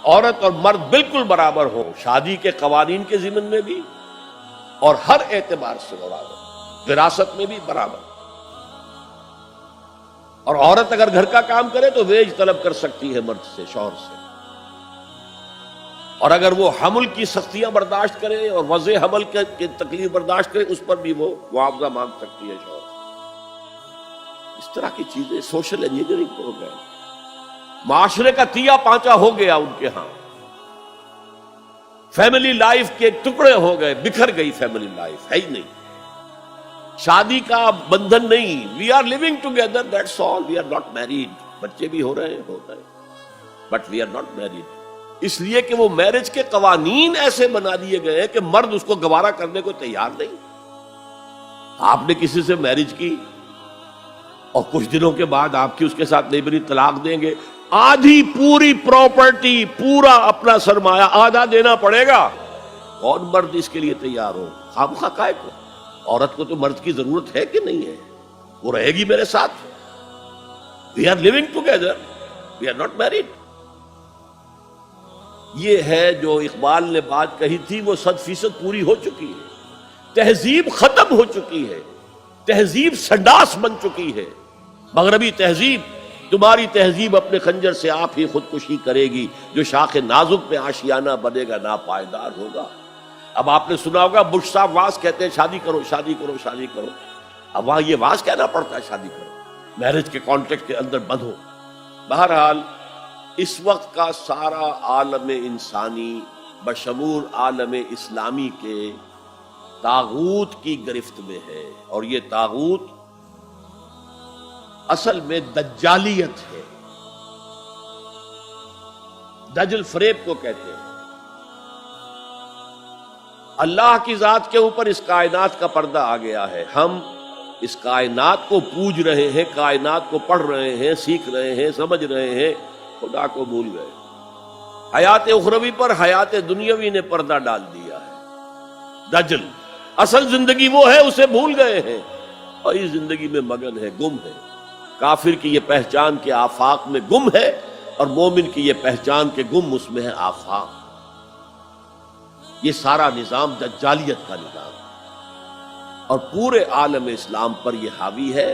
عورت اور مرد بالکل برابر ہو، شادی کے قوانین کے ضمن میں بھی اور ہر اعتبار سے برابر، وراثت میں بھی برابر۔ اور عورت اگر گھر کا کام کرے تو ویج طلب کر سکتی ہے مرد سے، شوہر سے، اور اگر وہ حمل کی سختیاں برداشت کرے اور وضع حمل کی تکلیف برداشت کرے اس پر بھی وہ معاوضہ مانگ سکتی ہے شوہر سے۔ اس طرح کی چیزیں سوشل انجینئرنگ ہو گئے، معاشرے کا تیا پانچا ہو گیا ان کے ہاں، فیملی لائف کے ٹکڑے ہو گئے، بکھر گئی فیملی لائف، ہے ہی نہیں، شادی کا بندھن نہیں، we are living together, that's all, we are not married, بچے بھی ہو رہے ہیں but we are not married, اس لیے کہ وہ میرج کے قوانین ایسے بنا دیے گئے کہ مرد اس کو گوارا کرنے کو تیار نہیں۔ آپ نے کسی سے میرج کی اور کچھ دنوں کے بعد آپ کی اس کے ساتھ نہیں بنی، طلاق دیں گے، آدھی پوری پراپرٹی، پورا اپنا سرمایہ آدھا دینا پڑے گا، کون مرد اس کے لیے تیار ہو؟ خامخواہ کائے کو؟ عورت کو تو مرد کی ضرورت ہے کہ نہیں ہے؟ وہ رہے گی میرے ساتھ، we are living together, we are not married. یہ ہے جو اقبال نے بات کہی تھی وہ 100% پوری ہو چکی ہے، تہذیب ختم ہو چکی ہے، تہذیب سنڈاس بن چکی ہے، مغربی تہذیب، تمہاری تہذیب اپنے خنجر سے آپ ہی خودکشی کرے گی، جو شاخ نازک پہ آشیانہ بنے گا ناپائیدار ہوگا۔ اب آپ نے سنا ہوگا بش صاحب واز کہتے ہیں شادی کرو شادی کرو شادی کرو، اب وہاں یہ واز کہنا پڑتا ہے شادی کرو، میرج کے کانٹیکٹ کے اندر بندھو۔ بہرحال اس وقت کا سارا عالم انسانی بشمول عالم اسلامی کے طاغوت کی گرفت میں ہے، اور یہ طاغوت اصل میں دجالیت ہے، دجل فریب کو کہتے ہیں۔ اللہ کی ذات کے اوپر اس کائنات کا پردہ آ گیا ہے، ہم اس کائنات کو پوج رہے ہیں، کائنات کو پڑھ رہے ہیں، سیکھ رہے ہیں، سمجھ رہے ہیں، خدا کو بھول گئے۔ حیات اخروی پر حیات دنیاوی نے پردہ ڈال دیا ہے، دجل اصل زندگی وہ ہے اسے بھول گئے ہیں، اور اس زندگی میں مگن ہے، گم ہے۔ کافر کی یہ پہچان کے آفاق میں گم ہے، اور مومن کی یہ پہچان کے گم اس میں ہے آفاق۔ یہ سارا نظام دجالیت کا نظام ہے، اور پورے عالم اسلام پر یہ حاوی ہے،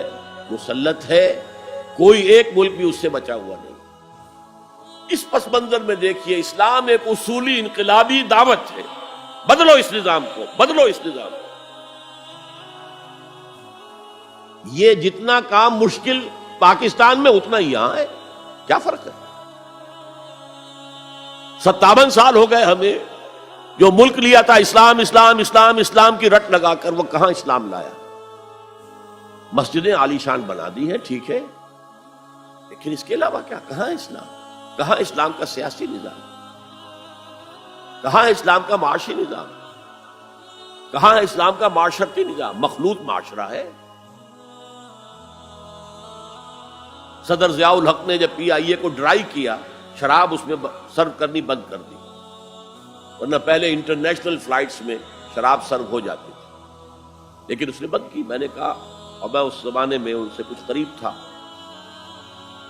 مسلط ہے، کوئی ایک ملک بھی اس سے بچا ہوا نہیں۔ اس پس منظر میں دیکھیے، اسلام ایک اصولی انقلابی دعوت ہے، بدلو اس نظام کو، بدلو اس نظام کو۔ یہ جتنا کام مشکل پاکستان میں اتنا ہی یہاں ہے، کیا فرق ہے؟ 57 سال ہو گئے ہمیں، جو ملک لیا تھا اسلام اسلام اسلام اسلام کی رٹ لگا کر، وہ کہاں اسلام لایا؟ مسجدیں عالی شان بنا دی ہیں، ٹھیک ہے، لیکن اس کے علاوہ کیا؟ کہاں اسلام؟ کہاں اسلام کا سیاسی نظام؟ کہاں اسلام کا معاشی نظام؟ کہاں اسلام کا معاشرتی نظام؟ مخلوط معاشرہ ہے۔ صدر ضیاء الحق نے جب PIA کو ڈرائی کیا، شراب اس میں سرو کرنی بند کر دی، ورنہ پہلے انٹرنیشنل فلائٹس میں شراب سرو ہو جاتی تھی، لیکن اس نے بند کی۔ میں نے کہا، اور میں اس زمانے میں ان سے کچھ قریب تھا،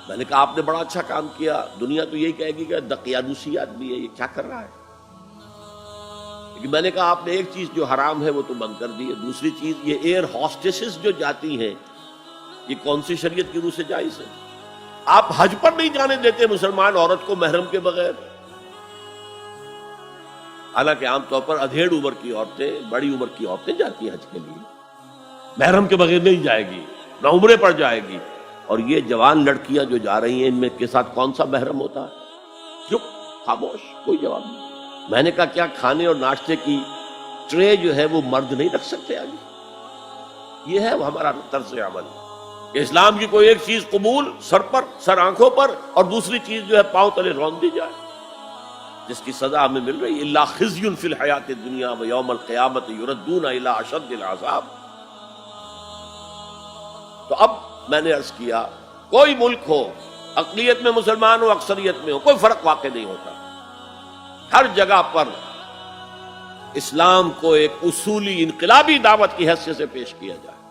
میں نے کہا آپ نے بڑا اچھا کام کیا، دنیا تو یہی کہے گی کہ دقیانوسی آدمی ہے، یہ کیا کر رہا ہے، لیکن میں نے کہا آپ نے ایک چیز جو حرام ہے وہ تو بند کر دی ہے، دوسری چیز یہ ایئر ہاسٹسز جو جاتی ہیں، یہ کون سی شریعت کی روح سے جائز ہے؟ آپ حج پر نہیں جانے دیتے مسلمان عورت کو محرم کے بغیر، حالانکہ عام طور پر ادھیڑ عمر کی عورتیں، بڑی عمر کی عورتیں جاتی ہیں حج کے لیے، محرم کے بغیر نہیں جائے گی، نہ عمرے پر جائے گی۔ اور یہ جوان لڑکیاں جو جا رہی ہیں، ان میں کے ساتھ کون سا محرم ہوتا ہے؟ چپ، خاموش، کوئی جواب نہیں۔ میں نے کہا کیا کھانے اور ناشتے کی ٹرے جو ہے وہ مرد نہیں رکھ سکتے آگے؟ یہ ہے ہمارا طرز عمل کہ اسلام کی کوئی ایک چیز قبول، سر پر، سر آنکھوں پر، اور دوسری چیز جو ہے پاؤں تلے رون دی جائے، جس کی سزا ہمیں مل رہی ہے، الا خزی فی الحیات الدنیا ویوم القیامت یردون الی اشد العذاب۔ تو اب میں نے عرض کیا، کوئی ملک ہو، اقلیت میں مسلمان ہو، اکثریت میں ہو، کوئی فرق واقع نہیں ہوتا، ہر جگہ پر اسلام کو ایک اصولی انقلابی دعوت کی حیثیت سے پیش کیا جائے۔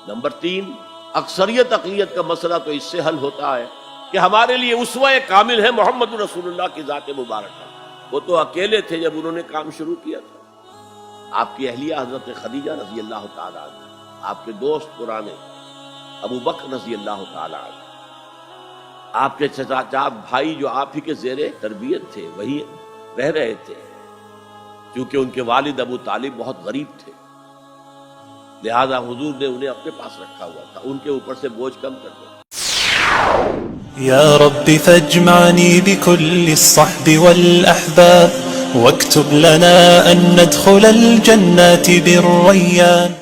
نمبر 3، اکثریت اقلیت کا مسئلہ تو اس سے حل ہوتا ہے کہ ہمارے لیے اسوہ کامل ہے محمد رسول اللہ کی ذات مبارکہ. وہ تو اکیلے تھے جب انہوں نے کام شروع کیا تھا. آپ کی اہلیہ حضرت خدیجہ رضی اللہ تعالیٰ عنہ، آپ کے دوست پرانے ابو بکر رضی اللہ تعالیٰ عنہ، آپ کے چچا بھائی جو آپ ہی کے زیر تربیت تھے وہی رہ رہے تھے، کیونکہ ان کے والد ابو طالب بہت غریب تھے، لہذا حضور نے انہیں اپنے پاس رکھا ہوا تھا، ان کے اوپر سے بوجھ کم کر دیا. يا رب فاجمعني بكل الصحب والأحباب واكتب لنا أن ندخل الجنات بالريان.